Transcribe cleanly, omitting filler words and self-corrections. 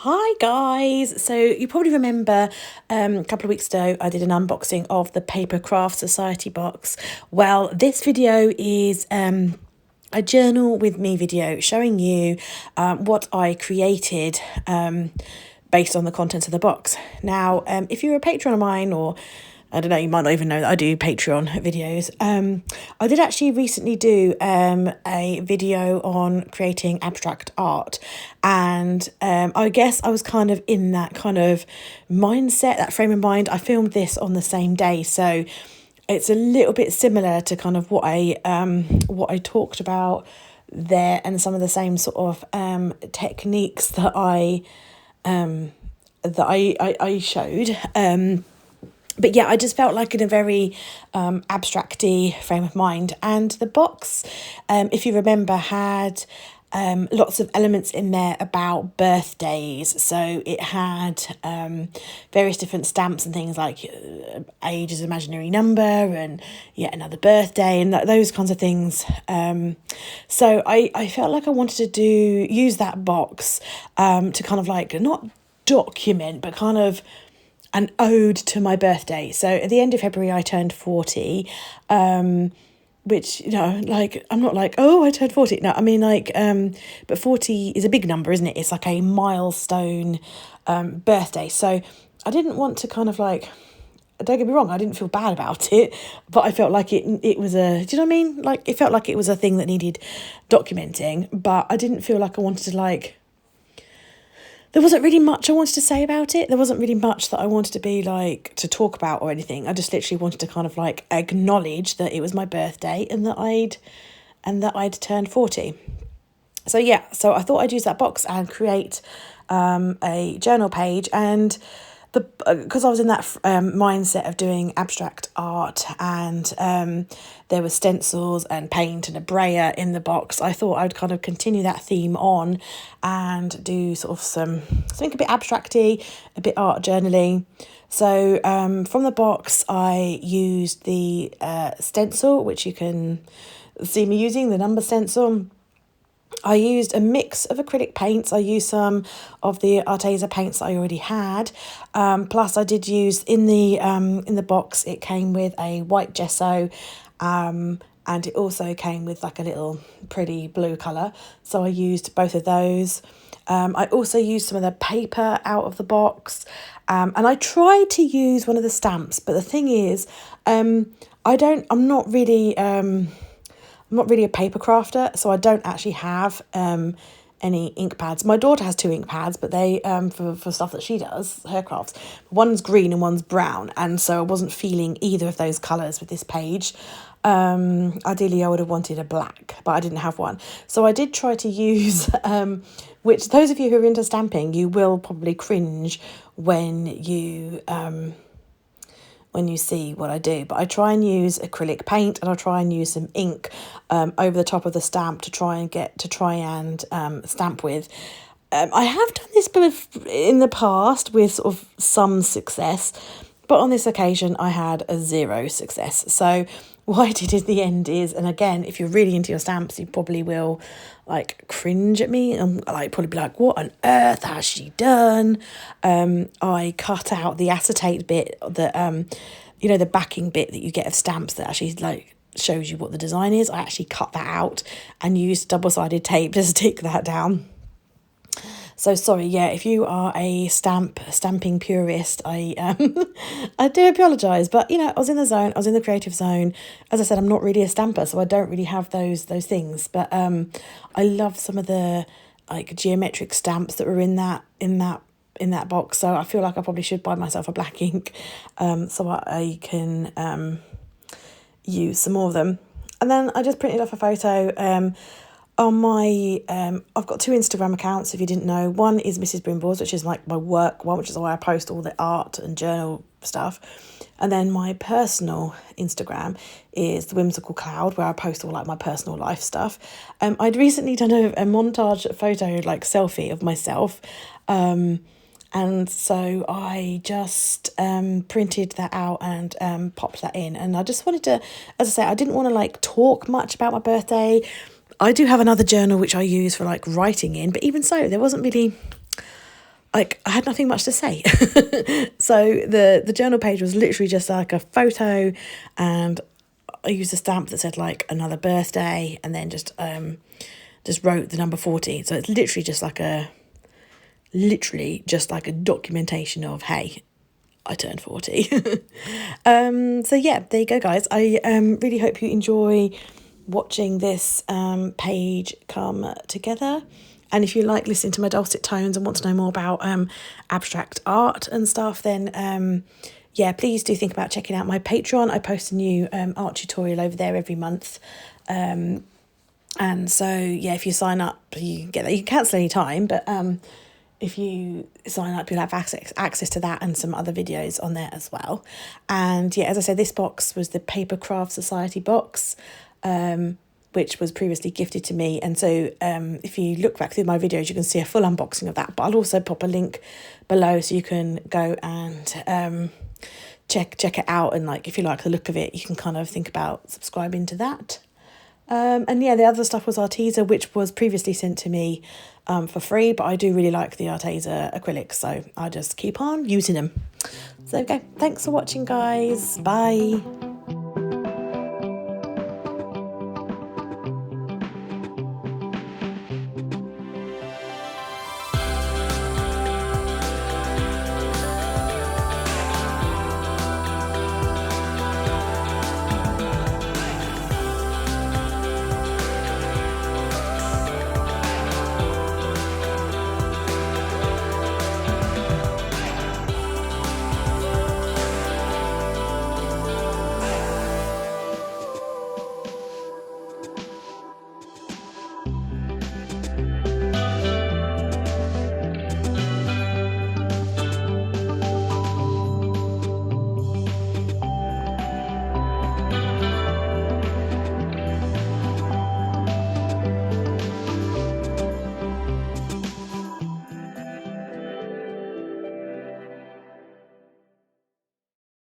Hi guys, so you probably remember a couple of weeks ago I did an unboxing of the Papercraft Society box. Well, this video is a journal with me video showing you what I created based on the contents of the box. Now, if you're a patron of mine, or I don't know, you might not even know that I do Patreon videos. I did actually recently do a video on creating abstract art, and I guess I was kind of in that kind of mindset, that frame of mind. I filmed this on the same day, so it's a little bit similar to kind of what I talked about there, and some of the same sort of techniques that I showed. But yeah, I just felt like in a very abstract-y frame of mind. And the box, if you remember, had lots of elements in there about birthdays. So it had various different stamps and things like age is an imaginary number and yet another birthday and those kinds of things. So I felt like I wanted to use that box to kind of like not document, but kind of an ode to my birthday. So at the end of February, I turned 40, which, you know, like, I'm not like, oh, I turned 40. No, I mean, like, but 40 is a big number, isn't it? It's like a milestone birthday. So I didn't want to kind of like, don't get me wrong, I didn't feel bad about it, but I felt like it was a, do you know what I mean? Like, it felt like it was a thing that needed documenting, but I didn't feel like I wanted to like, there wasn't really much I wanted to say about it. There wasn't really much that I wanted to be like to talk about or anything. I just literally wanted to kind of like acknowledge that it was my birthday and that I'd turned 40. So yeah, so I thought I'd use that box and create a journal page, and because I was in that mindset of doing abstract art, and there were stencils and paint and a brayer in the box, I thought I'd kind of continue that theme on and do sort of something a bit abstract-y, a bit art journaling. So from the box, I used the stencil, which you can see me using, the number stencil. I used a mix of acrylic paints. I used some of the Arteza paints that I already had. Plus, I did use in the box. It came with a white gesso, and it also came with like a little pretty blue colour. So I used both of those. I also used some of the paper out of the box, and I tried to use one of the stamps. But the thing is, I'm not really a paper crafter, so I don't actually have any ink pads. My daughter has 2 ink pads, but they for stuff that she does, her crafts. One's green and one's brown, and so I wasn't feeling either of those colours with this page. Ideally, I would have wanted a black, but I didn't have one. So I did try to use, which those of you who are into stamping, you will probably cringe when you see what I do, but I try and use acrylic paint, and I try and use some ink over the top of the stamp to try and stamp with. I have done this in the past with sort of some success, but on this occasion I had a 0 success. So what I did in the end is, and again, if you're really into your stamps, you probably will like cringe at me and like probably be like, what on earth has she done? I cut out the acetate bit that the backing bit that you get of stamps that actually like shows you what the design is. I actually cut that out and used double-sided tape to stick that down. So sorry, yeah, if you are a stamping purist, I do apologise, but you know, I was in the zone, I was in the creative zone. As I said, I'm not really a stamper, so I don't really have those things. But I love some of the like geometric stamps that were in that box. So I feel like I probably should buy myself a black ink, so I can use some more of them. And then I just printed off a photo. On my, I've got 2 Instagram accounts, if you didn't know. One is Mrs. Brim, which is like my work one, which is why I post all the art and journal stuff. And then my personal Instagram is The Whimsical Cloud, where I post all like my personal life stuff. I'd recently done a montage photo, like selfie of myself. And so I just printed that out and popped that in. And I just wanted to, as I say, I didn't want to like talk much about my birthday. I do have another journal which I use for like writing in, but even so, there wasn't really, like I had nothing much to say. So the journal page was literally just like a photo, and I used a stamp that said like another birthday, and then just wrote the number 40. So it's literally just like a documentation of, hey, I turned 40. So yeah, there you go, guys. I really hope you enjoy watching this page come together. And if you like listening to my dulcet tones and want to know more about abstract art and stuff, then yeah, please do think about checking out my Patreon. I post a new art tutorial over there every month. And so, yeah, if you sign up, you can get that. You can cancel any time, but if you sign up, you'll have access to that and some other videos on there as well. And yeah, as I said, this box was the Papercraft Society box, which was previously gifted to me. And so if you look back through my videos, you can see a full unboxing of that. But I'll also pop a link below so you can go and check it out. And like, if you like the look of it, you can kind of think about subscribing to that. And yeah, the other stuff was Arteza, which was previously sent to me for free, but I do really like the Arteza acrylics, so I just keep on using them. So okay, thanks for watching, guys. Bye.